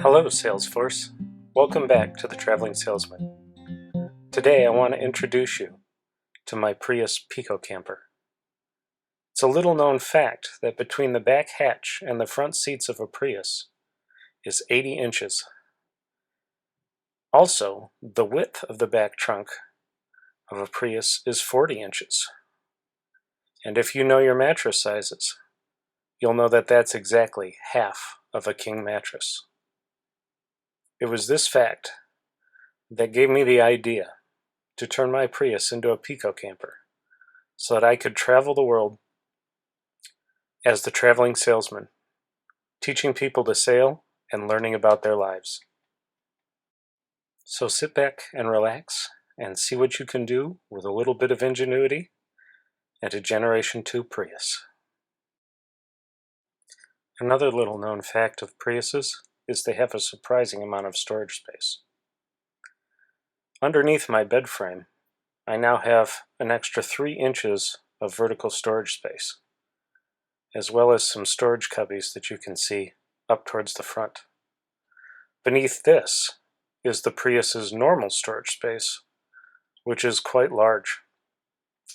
Hello, Salesforce. Welcome back to the Traveling Salesman. Today I want to introduce you to my Prius Pico Camper. It's a little known fact that between the back hatch and the front seats of a Prius is 80 inches. Also, the width of the back trunk of a Prius is 40 inches. And if you know your mattress sizes, you'll know that that's exactly half of a king mattress. It was this fact that gave me the idea to turn my Prius into a Pico Camper so that I could travel the world as the traveling salesman, teaching people to sail and learning about their lives. So sit back and relax and see what you can do with a little bit of ingenuity and a Generation 2 Prius. Another little known fact of Priuses is they have a surprising amount of storage space. Underneath my bed frame, I now have an extra 3 inches of vertical storage space, as well as some storage cubbies that you can see up towards the front. Beneath this is the Prius's normal storage space, which is quite large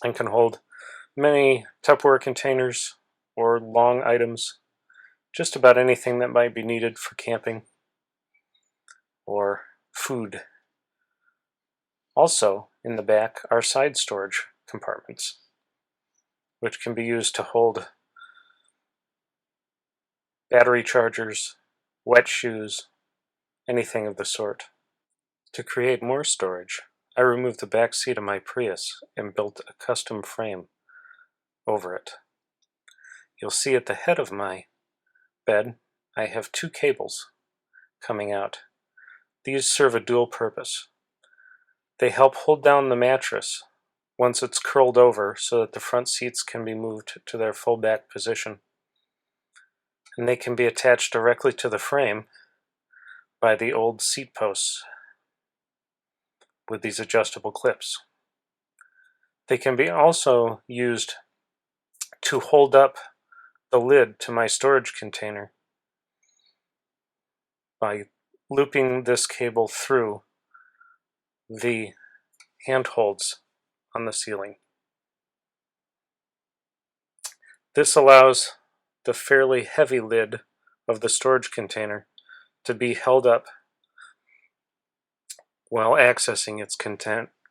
and can hold many Tupperware containers or long items, just about anything that might be needed for camping or food. Also, in the back are side storage compartments, which can be used to hold battery chargers, wet shoes, anything of the sort. To create more storage, I removed the back seat of my Prius and built a custom frame over it. You'll see at the head of my bed, I have 2 cables coming out. These serve a dual purpose. They help hold down the mattress once it's curled over so that the front seats can be moved to their full back position. And they can be attached directly to the frame by the old seat posts with these adjustable clips. They can be also used to hold up the lid to my storage container by looping this cable through the handholds on the ceiling. This allows the fairly heavy lid of the storage container to be held up while accessing its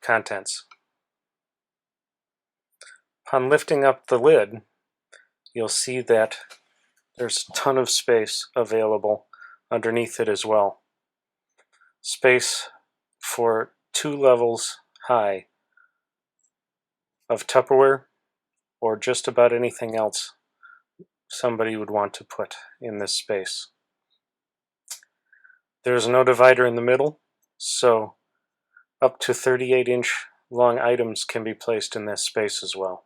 contents. Upon lifting up the lid, you'll see that there's a ton of space available underneath it as well. Space for 2 levels high of Tupperware or just about anything else somebody would want to put in this space. There's no divider in the middle, so up to 38-inch long items can be placed in this space as well.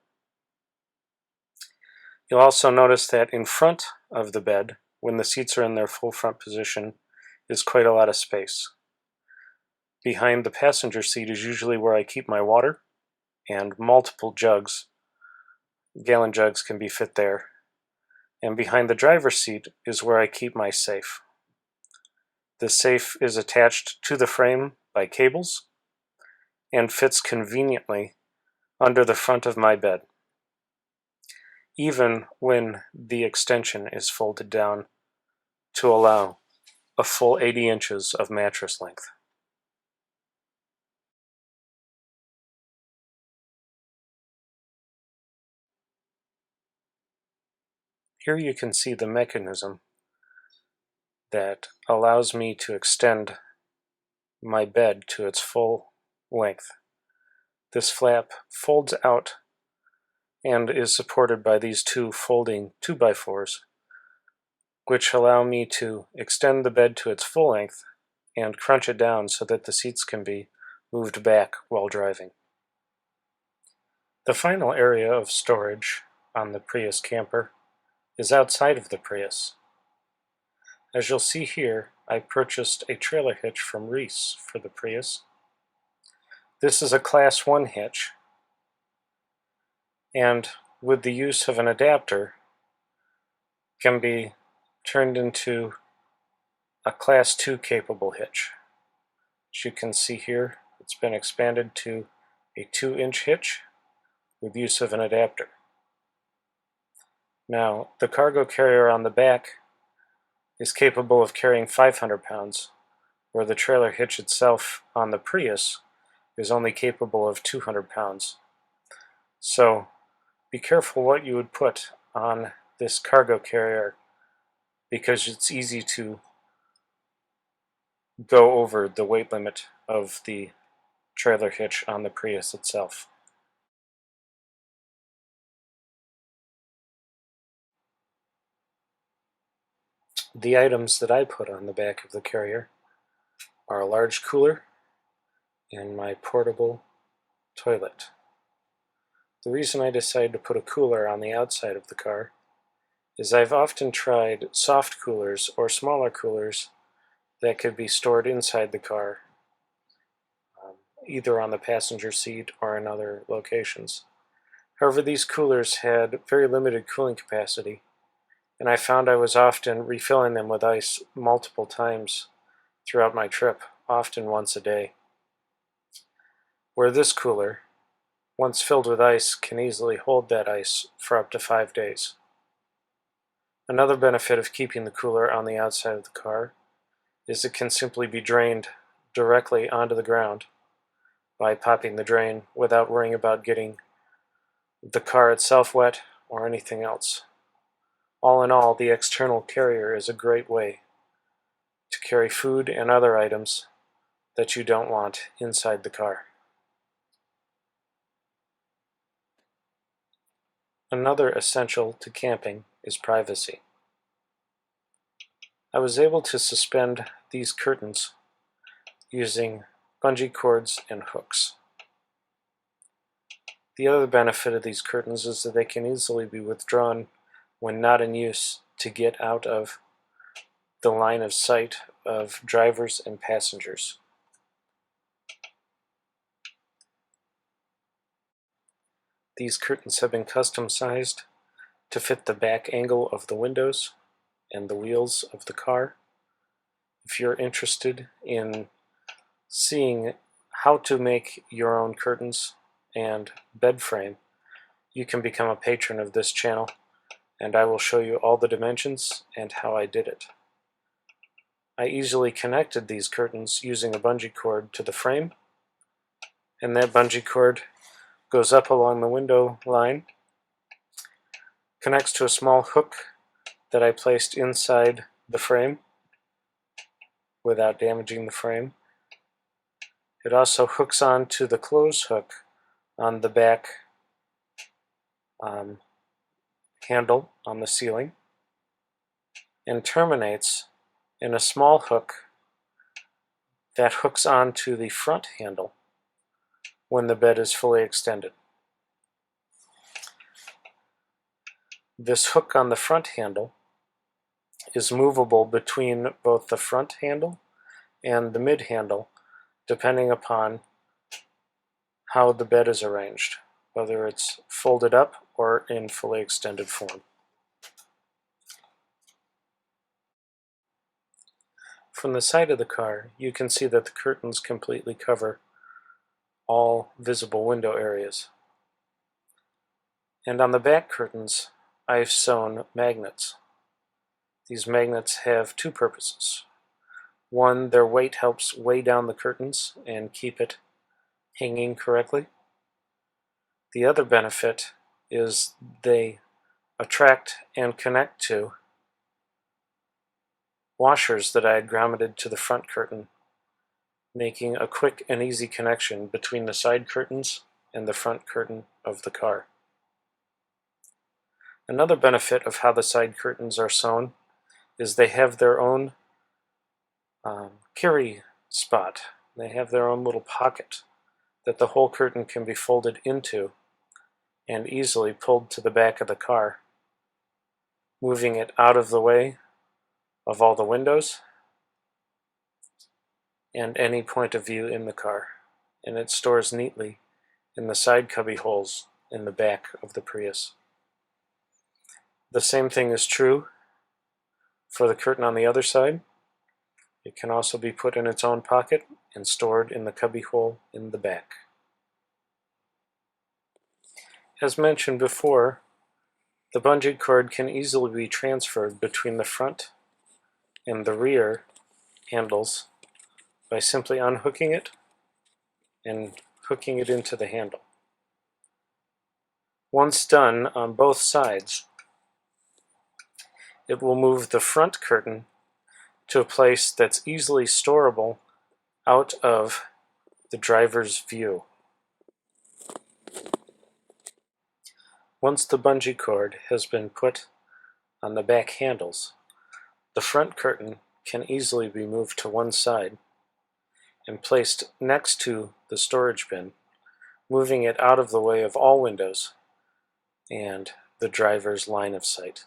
You'll also notice that in front of the bed, when the seats are in their full front position, is quite a lot of space. Behind the passenger seat is usually where I keep my water, and multiple jugs, gallon jugs, can be fit there. And behind the driver's seat is where I keep my safe. The safe is attached to the frame by cables and fits conveniently under the front of my bed, even when the extension is folded down to allow a full 80 inches of mattress length. Here you can see the mechanism that allows me to extend my bed to its full length. This flap folds out and is supported by these 2 folding 2x4s, which allow me to extend the bed to its full length and crunch it down so that the seats can be moved back while driving. The final area of storage on the Prius camper is outside of the Prius. As you'll see here, I purchased a trailer hitch from Reese for the Prius. This is a Class 1 hitch, and with the use of an adapter, can be turned into a Class 2 capable hitch. As you can see here, it's been expanded to a 2-inch hitch with use of an adapter. Now, the cargo carrier on the back is capable of carrying 500 pounds, where the trailer hitch itself on the Prius is only capable of 200 pounds. So be careful what you would put on this cargo carrier, because it's easy to go over the weight limit of the trailer hitch on the Prius itself. The items that I put on the back of the carrier are a large cooler and my portable toilet. The reason I decided to put a cooler on the outside of the car is I've often tried soft coolers or smaller coolers that could be stored inside the car, either on the passenger seat or in other locations. However, these coolers had very limited cooling capacity, and I found I was often refilling them with ice multiple times throughout my trip, often once a day. Where this cooler, once filled with ice, can easily hold that ice for up to 5 days. Another benefit of keeping the cooler on the outside of the car is it can simply be drained directly onto the ground by popping the drain without worrying about getting the car itself wet or anything else. All in all, the external carrier is a great way to carry food and other items that you don't want inside the car. Another essential to camping is privacy. I was able to suspend these curtains using bungee cords and hooks. The other benefit of these curtains is that they can easily be withdrawn when not in use to get out of the line of sight of drivers and passengers. These curtains have been custom sized to fit the back angle of the windows and the wheels of the car. If you're interested in seeing how to make your own curtains and bed frame, you can become a patron of this channel, and I will show you all the dimensions and how I did it. I easily connected these curtains using a bungee cord to the frame, and that bungee cord goes up along the window line, connects to a small hook that I placed inside the frame without damaging the frame. It also hooks on to the close hook on the back handle on the ceiling, and terminates in a small hook that hooks onto the front handle when the bed is fully extended. This hook on the front handle is movable between both the front handle and the mid handle, depending upon how the bed is arranged, whether it's folded up or in fully extended form. From the side of the car, you can see that the curtains completely cover all visible window areas. And on the back curtains, I've sewn magnets. These magnets have two purposes. One, their weight helps weigh down the curtains and keep it hanging correctly. The other benefit is they attract and connect to washers that I had grommeted to the front curtain, making a quick and easy connection between the side curtains and the front curtain of the car. Another benefit of how the side curtains are sewn is they have their own carry spot. They have their own little pocket that the whole curtain can be folded into and easily pulled to the back of the car, moving it out of the way of all the windows and any point of view in the car, and it stores neatly in the side cubby holes in the back of the Prius. The same thing is true for the curtain on the other side. It can also be put in its own pocket and stored in the cubbyhole in the back. As mentioned before, the bungee cord can easily be transferred between the front and the rear handles by simply unhooking it and hooking it into the handle. Once done on both sides, it will move the front curtain to a place that's easily storable out of the driver's view. Once the bungee cord has been put on the back handles, the front curtain can easily be moved to one side and placed next to the storage bin, moving it out of the way of all windows and the driver's line of sight.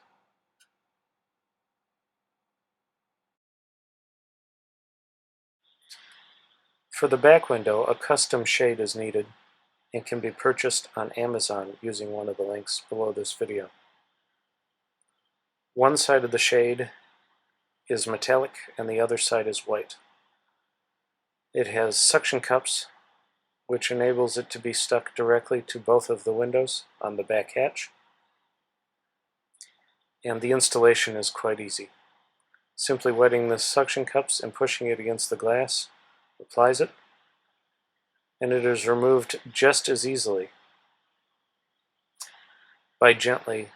For the back window, a custom shade is needed and can be purchased on Amazon using one of the links below this video. One side of the shade is metallic and the other side is white. It has suction cups, which enables it to be stuck directly to both of the windows on the back hatch. And the installation is quite easy. Simply wetting the suction cups and pushing it against the glass applies it, and it is removed just as easily by gently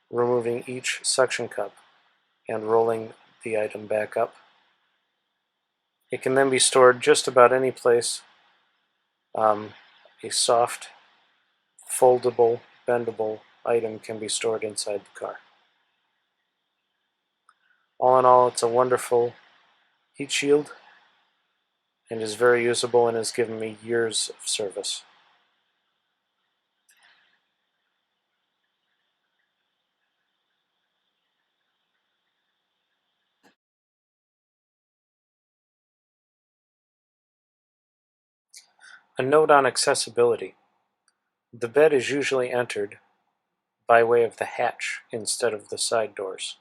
removing each suction cup and rolling the item back up. It can then be stored just about any place. A soft, foldable, bendable item can be stored inside the car. All in all, it's a wonderful heat shield and is very usable and has given me years of service. A note on accessibility. The bed is usually entered by way of the hatch instead of the side doors,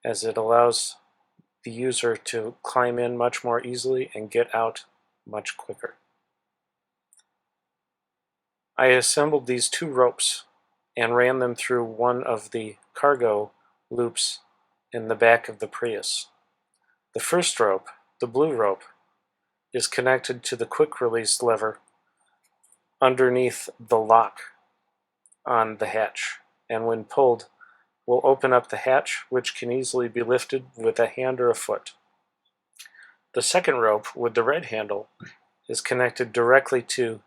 as it allows the user to climb in much more easily and get out much quicker. I assembled these two ropes and ran them through one of the cargo loops in the back of the Prius. The first rope, the blue rope, is connected to the quick release lever underneath the lock on the hatch, and when pulled will open up the hatch, which can easily be lifted with a hand or a foot. The second rope with the red handle is connected directly to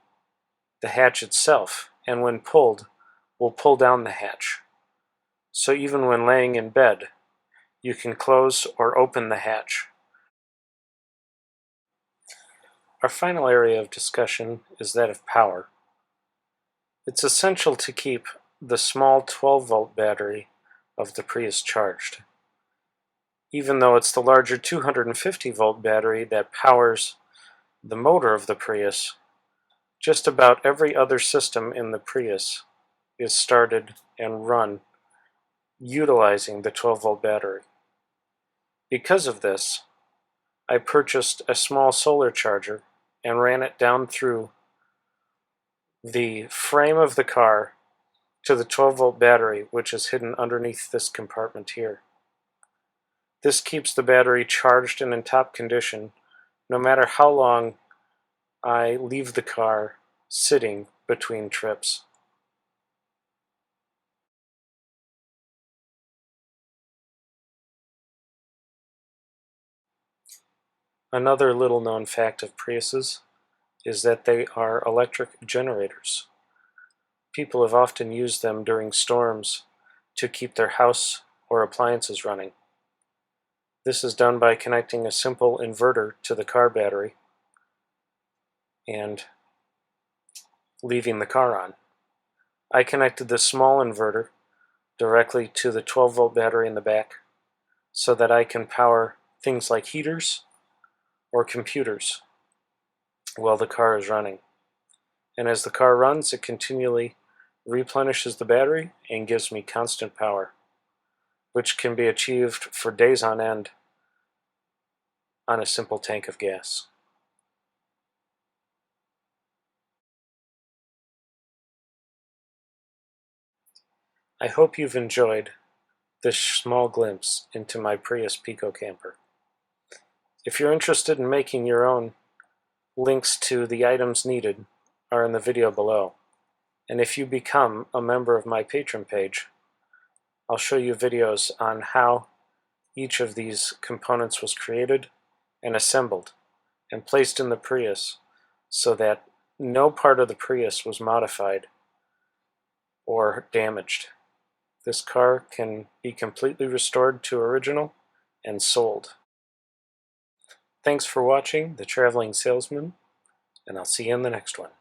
the hatch itself, and when pulled will pull down the hatch. So even when laying in bed, you can close or open the hatch. Our final area of discussion is that of power. It's essential to keep the small 12-volt battery of the Prius charged, even though it's the larger 250-volt battery that powers the motor of the Prius. Just about every other system in the Prius is started and run utilizing the 12-volt battery. Because of this, I purchased a small solar charger and ran it down through the frame of the car to the 12-volt battery, which is hidden underneath this compartment here. This keeps the battery charged and in top condition no matter how long I leave the car sitting between trips. Another little known fact of Priuses is that they are electric generators. People have often used them during storms to keep their house or appliances running. This is done by connecting a simple inverter to the car battery and leaving the car on. I connected this small inverter directly to the 12-volt battery in the back so that I can power things like heaters or computers while the car is running. And as the car runs, it continually replenishes the battery and gives me constant power, which can be achieved for days on end on a simple tank of gas. I hope you've enjoyed this small glimpse into my Prius Pico Camper. If you're interested in making your own, links to the items needed are in the video below. And if you become a member of my patron page, I'll show you videos on how each of these components was created and assembled and placed in the Prius so that no part of the Prius was modified or damaged. This car can be completely restored to original and sold. Thanks for watching The Traveling Salesman, and I'll see you in the next one.